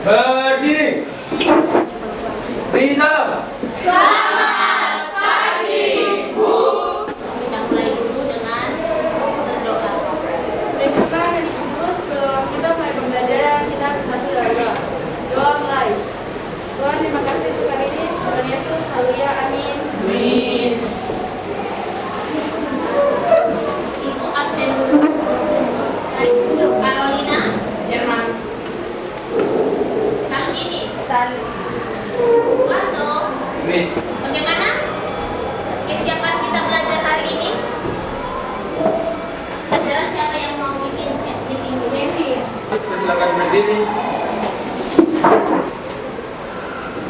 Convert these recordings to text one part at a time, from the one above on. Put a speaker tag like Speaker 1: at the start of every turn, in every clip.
Speaker 1: Berdiri. Beri salam.
Speaker 2: Selamat pagi, Bu. Kita mulai dulu dengan berdoa.
Speaker 3: Kita terus kita mulai pembelajaran kita satu lagi. Doa mulai. Tuhan, terima kasih untuk hari ini. Tuhan Yesus, haleluya, amin.
Speaker 1: Amin.
Speaker 2: Ibu absen dulu. Carolina,
Speaker 3: Jerman.
Speaker 2: Kang ini,
Speaker 3: Itali.
Speaker 2: Marto.
Speaker 1: Miss.
Speaker 2: Bagaimana kesiapan kita belajar hari ini? Pelajaran siapa yang mau bikin meeting?
Speaker 1: Silakan berdiri.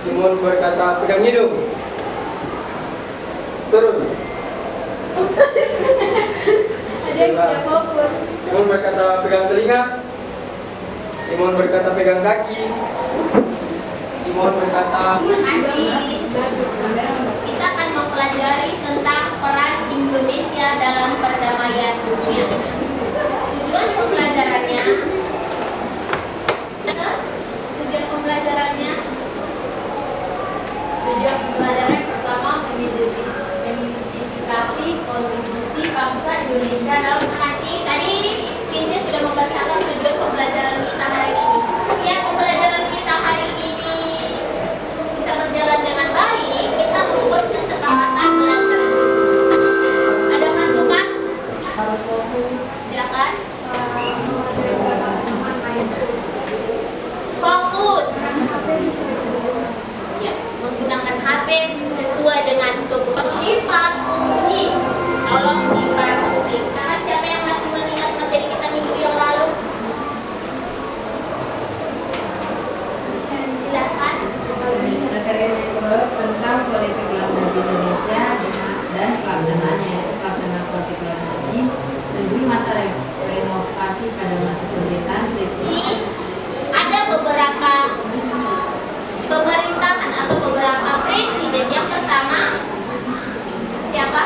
Speaker 1: Simon berkata, pegang hidung. Turun.
Speaker 3: Ada yang tidak fokus.
Speaker 1: Simon berkata, pegang telinga. Simon berkata, pegang kaki. Simon berkata,
Speaker 2: Terima kasih. Kita akan mempelajari tentang peran Indonesia dalam perdamaian dunia. Tujuan pembelajarannya pertama mengidentifikasi kontribusi bangsa Indonesia dalam kasih. Tadi Pinja sudah membacakan tujuan pembelajaran kita hari ini. Ya, pembelajaran kita hari ini bisa berjalan dengan baik. Kita membuat kesepakatan belajar. Ada masukan? Silakan. Fokus. Ya, menggunakan HP sesuai dengan kebutuhan. Dipatuhi. Tolong dipatuhi. Karena siapa yang masih mengingat materi kita minggu yang lalu? Silakan.
Speaker 4: Materi tentang politik luar negeri Indonesia dan pelaksanaannya, yaitu pelaksanaan politik luar negeri menuju masa renovasi pada masa pemerintahan
Speaker 2: Ini ada beberapa pemerintahan atau beberapa presiden. Yang pertama siapa?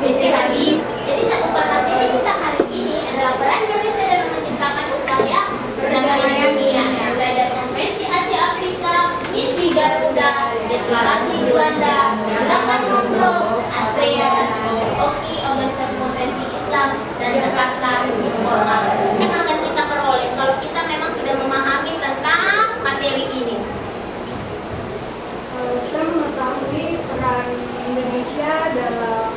Speaker 2: B.J. Habibie. Jadi cakupan materi kita hari ini adalah peran Indonesia dalam menciptakan upaya perdamaian dunia, mulai dari Konvensi Asia Afrika, Misi Garuda, Deklarasi Juanda, Gerakan Ngomong, ASEAN, OKI, Organisasi Konferensi Islam, dan Jakarta Informal. Yang akan kita peroleh kalau kita memang sudah memahami tentang materi ini.
Speaker 3: Kita mengetahui peran Indonesia dalam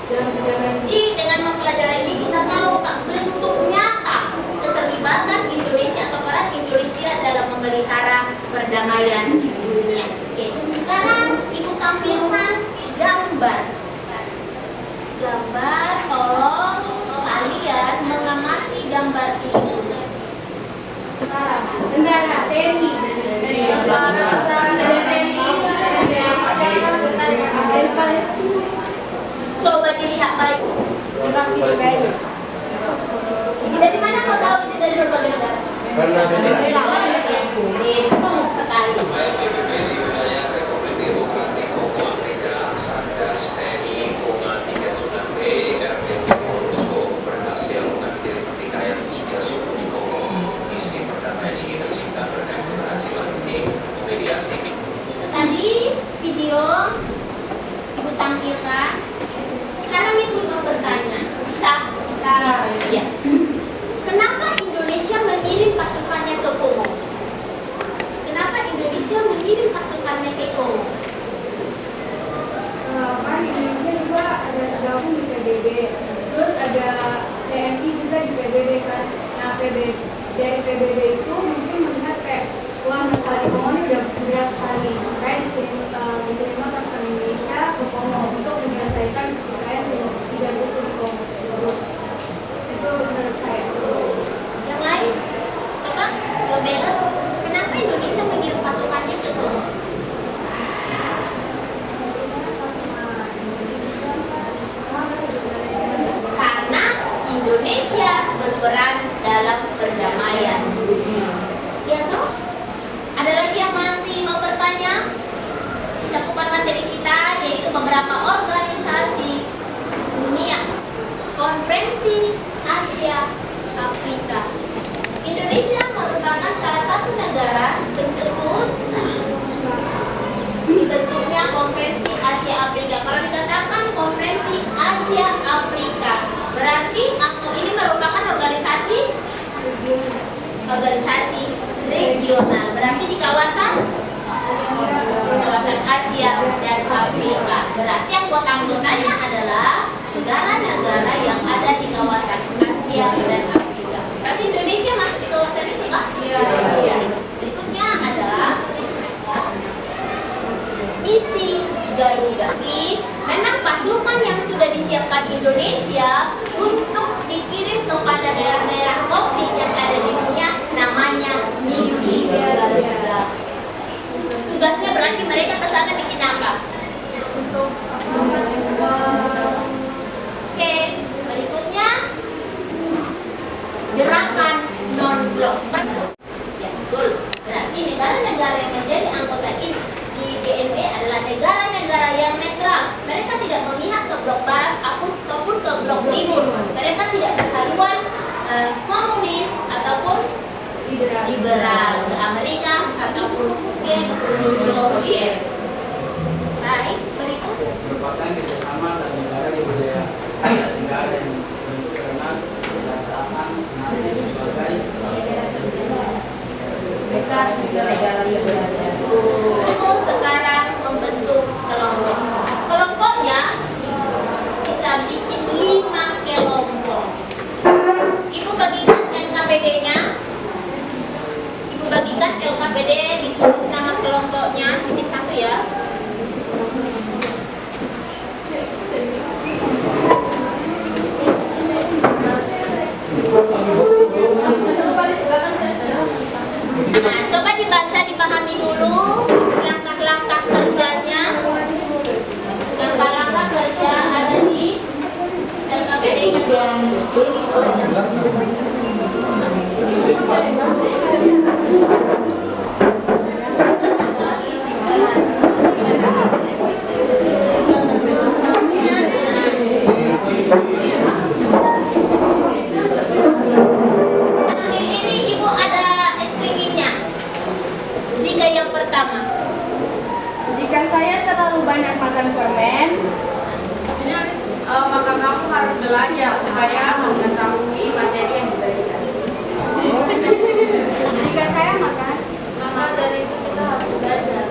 Speaker 3: perdamaian.
Speaker 2: Jadi dengan mempelajari ini kita tahu Pak, bentuk nyata keterlibatan Indonesia atau peran Indonesia dalam memelihara perdamaian dunia. Oke, sekarang Ibu tampilkan gambar. Tolong kalian mengamati gambar ini.
Speaker 3: Bendera TNI. Dari Palestina.
Speaker 2: Coba dilihat baik. Dari mana kau tahu itu dari berbagai negara?
Speaker 1: karena bendera.
Speaker 2: Betul sekali. Itu tadi video Ibu tampilkan. Sekarang Ibu mau bertanya. Bisa? Iya. Kenapa Indonesia mengirim pasukannya ke Kongo? Kenapa Indonesia mengirim pasukannya ke Kongo?
Speaker 3: Kan Indonesia juga ada tergabung di PBB, terus ada TNI juga di PBB kan. Nah dari PBB itu mungkin melihat kayak wah masalah di Kongo ini udah berat sekali, makanya diterima pasukan Indonesia ke Kongo untuk menyelesaikan perkelahian tiga suku di Kongo tersebut. Itu menurut saya.
Speaker 2: Yang lain? Coba Gobela, kenapa Indonesia mengirim pasukannya ke Kongo? Karena Indonesia berperan dalam perdamaian dunia. Ya toh? Ada lagi yang masih mau bertanya? organisasi regional. Berarti di kawasan Asia dan Afrika. Berarti anggota-anggotanya adalah negara-negara yang ada di kawasan Asia dan Afrika. Berarti Indonesia masuk di kawasan itu nggak? Iya. Berikutnya adalah misi 3 ini. Berarti memang pasukan yang sudah disiapkan Indonesia untuk dikirim kepada daerah-daerah konflik yang ada di dunia namanya misi 3. Tugasnya berarti mereka ke sana bikin apa? Oke, berikutnya gerakan non-blok. Ya, betul. Berarti negara-negara yang menjadi anggota ini di GNB adalah negara-negara yang netral. Mereka tidak memihak ke blok barat ataupun ke blok timur. Mereka tidak berhaluan komunis ataupun liberal ke Amerika ataupun ke Uni Soviet. Baik, berikut
Speaker 1: merupakan kerjasama antara negara di wilayah Asia Tenggara yang dikenal berdasarkan nasib sebagai
Speaker 2: Ibu sekarang membentuk kelompok. Kelompoknya kita bikin 5 kelompok. Ibu bagikan LKPD-nya. Ibu bagikan LKPD, ditulis nama kelompoknya, isi 1 ya. Nah, coba dibaca, dipahami dulu langkah-langkah kerjanya. Langkah-langkah kerja ada di LKPD ini. Ini ibu ada SPG-nya. Jika yang pertama,
Speaker 3: Jika saya terlalu banyak makan permen,
Speaker 4: Maka kamu harus belajar supaya mengetahui materi yang diberikan.
Speaker 3: jika saya makan,
Speaker 2: maka dari itu kita harus belajar.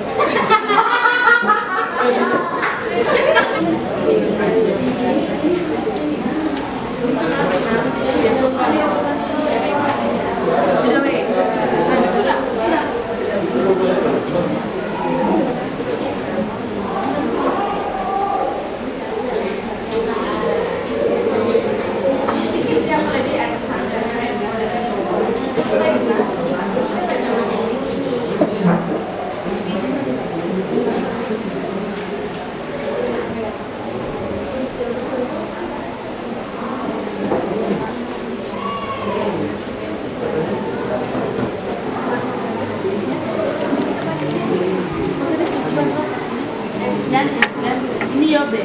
Speaker 5: Ini ya, Be.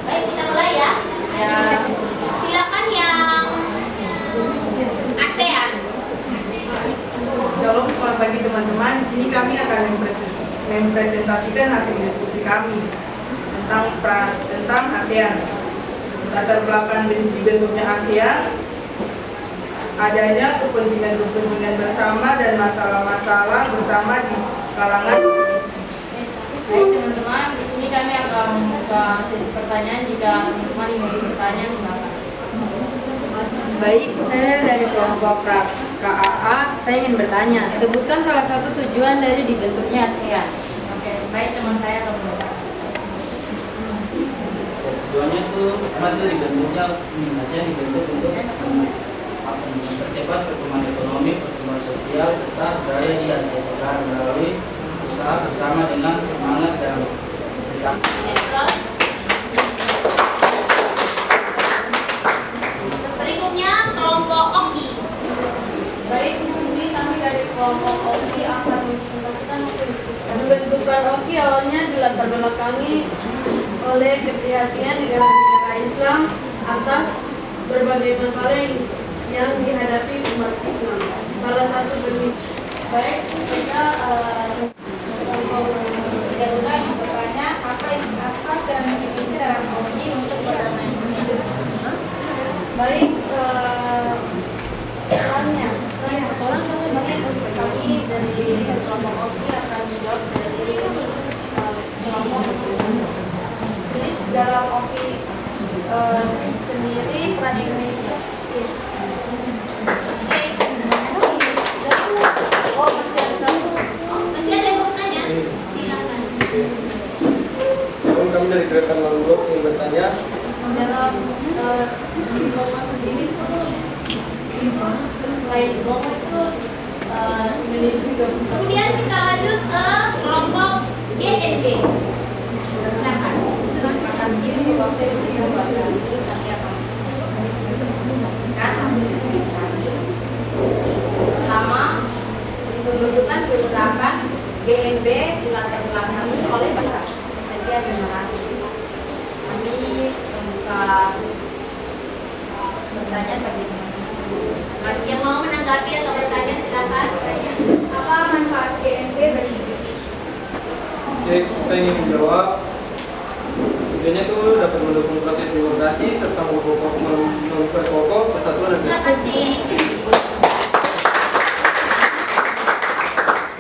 Speaker 2: Baik, kita mulai ya. Silakan yang ASEAN.
Speaker 5: Shalom, selamat pagi teman-teman. Di sini kami akan mempresentasikan hasil diskusi kami tentang ASEAN. Latar belakang dibentuknya ASEAN, adanya kepentingan bersama dan masalah-masalah bersama di kalangan.
Speaker 4: Baik teman-teman, di sini kami akan membuka sesi pertanyaan. Jika teman-teman ingin bertanya, silakan.
Speaker 6: Baik, saya dari kelompok KAA. Saya ingin bertanya, sebutkan salah satu tujuan dari dibentuknya ASEAN.
Speaker 4: Oke, baik teman saya akan bertanya.
Speaker 7: Tujuannya tuh karena itu dibentuknya ASEAN dibentuk untuk mempercepat pertumbuhan ekonomi, pertumbuhan sosial serta budaya di Asia Tenggara melalui usaha bersama dengan semangat dan sikap.
Speaker 2: Berikutnya kelompok OKI.
Speaker 3: kelompok OKI akan mempresentasikan hasil diskusi.
Speaker 5: Pembentukan OKI awalnya dilatar belakangi oleh keprihatinan negara-negara Islam atas berbagai masalah yang dihadapi umat Islam. Salah satu
Speaker 2: Baik, kita yang bertanya apa dan visi dalam OKI untuk perdamaian.
Speaker 3: Baik, perannya.
Speaker 2: Orang tunggu banyak kami dari kelompok OKI akan menjawab dari kelompok.
Speaker 3: Jadi dalam OKI sendiri peran Indonesia.
Speaker 2: Oh, masih ada satu. Oh, masih ada yang mau tanya? Silakan.
Speaker 8: Namun kami dari Gerakan Mangrove ingin bertanya,
Speaker 3: Dalam Bromo sendiri selain Bromo itu Indonesia juga punya.
Speaker 2: Kemudian kita lanjut ke kelompok GNB.
Speaker 4: Silakan. Terima kasih waktu yang buat kami akan memastikan hasil diskusi kami. Pertama, pembentukan kelurahan GNB dilatar belakangi oleh siapa? Sekian, terima kasih. Kami membuka pertanyaan bagi teman-teman.
Speaker 2: Yang mau menanggapi atau bertanya silakan.
Speaker 3: Apa manfaat GNB bagi
Speaker 8: oke, kita ingin menjawab. Tujuannya itu dapat mendukung proses demokrasi serta memperkokoh persatuan dan
Speaker 2: Terima kasih.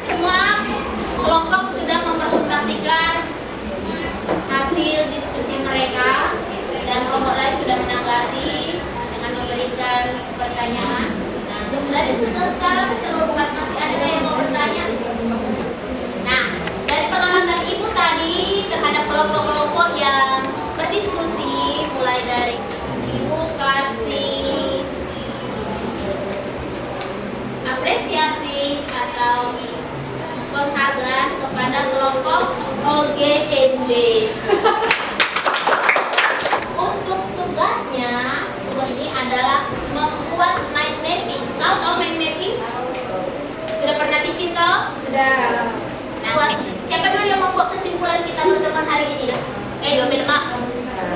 Speaker 2: Semua kelompok sudah mempresentasikan hasil diskusi mereka dan kelompok lain sudah menanggapi dengan memberikan pertanyaan. Nah, dari sekarang keseluruhan masih ada yang mau bertanya? Nah, dari pengamatan Ibu tadi terhadap kelompok-kelompok yang berdiskusi, mulai dari Ibu kasih apresiasi atau penghargaan kepada kelompok OGNB. Untuk tugasnya, tugas ini adalah membuat mind mapping. Tahu mind mapping? Sudah pernah bikin toh?
Speaker 3: Sudah.
Speaker 2: Nah, siapa dulu yang membuat kesimpulan kita pertemuan hari ini ya? Jawabin mak.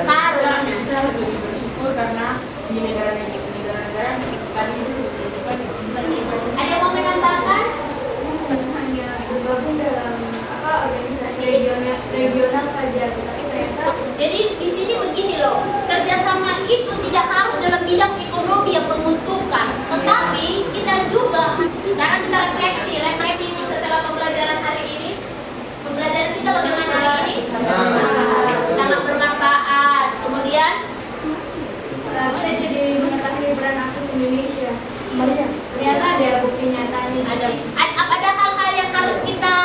Speaker 2: Karolina.
Speaker 5: Kita harus lebih bersyukur karena di negara-negara tadi itu seperti itu.
Speaker 2: Ada yang mau menambahkan?
Speaker 3: Hanya bergabung dalam organisasi regional saja, tetapi ternyata
Speaker 2: Jadi di sini begini loh, kerjasama itu tidak harus dalam bidang ekonomi yang menguntungkan, tetapi kita juga sekarang kita refleksi setelah pembelajaran hari ini. Pembelajaran kita bagaimana hari ini? Sangat bermanfaat. Kemudian
Speaker 3: kita jadi mengetahui peran aktif Indonesia. Ternyata ada bukti nyatanya.
Speaker 2: ada hal-hal yang harus kita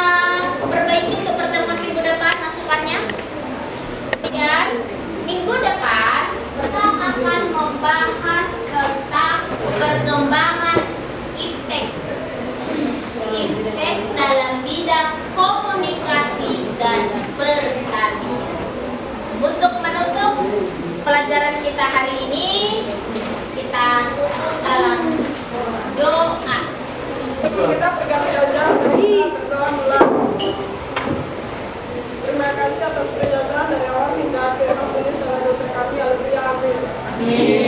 Speaker 2: perbaiki untuk pertemuan minggu depan, masukannya. Dan minggu depan kita akan membahas tentang perkembangan iptek dalam bidang komunikasi dan pertanian. Untuk menutup pelajaran kita hari ini, kita tutup dalam doa.
Speaker 5: Kita pegang janji dari ketua ulang. Terima kasih atas penyataan dari awal hingga akhir. Ampuni segala dosa kami. Haleluya. Amin.